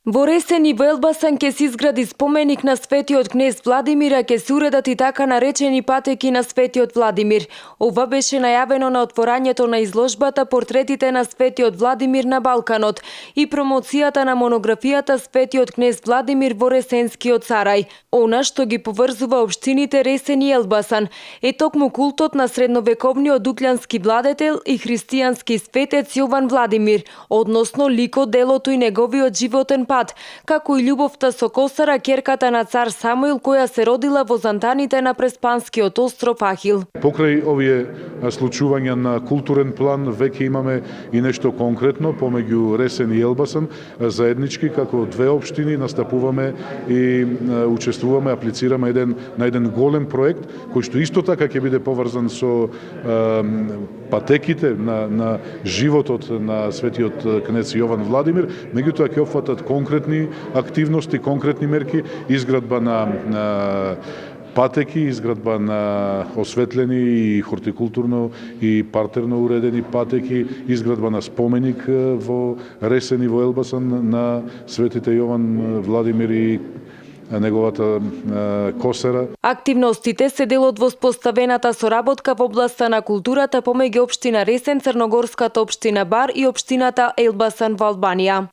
Во Ресен и во Елбасан ќе се изгради споменик на светиот кнез Владимир, а ќе се уредат и така наречени патеки на светиот Владимир. Ова беше најавено на отворањето на изложбата Портретите на светиот Владимир на Балканот и промоцијата на монографијата Светиот кнез Владимир во Ресенскиот сарај. Она што ги поврзува општините Ресен и Елбасан е токму култот на средновековниот дуклјански владетел и христијански светец Јован Владимир, односно ликот, делото и неговиот животен пат, како и љубовта со Косара, ќерката на цар Самуил, која се родила во зантаните на Преспанскиот остров Ахил. Покрај овие случувања на културен план, веќе имаме и нешто конкретно помеѓу Ресен и Елбасан, заеднички како две општини настапуваме и учествуваме, аплицираме на еден голем проект кој што исто така ќе биде поврзан со патеките на животот на светиот кнез Јован Владимир, меѓутоа ќе опфатат конкретни активности, конкретни мерки, изградба на патеки, изградба на осветлени и хортикултурно и партерно уредени патеки, изградба на споменик во Ресен и во Елбасан на светите Јован Владимир и неговата Косара. Активностите се дел од воспоставената соработка во областа на културата помеѓу општина Ресен, Црногорската општина Бар и општината Елбасан во Албанија.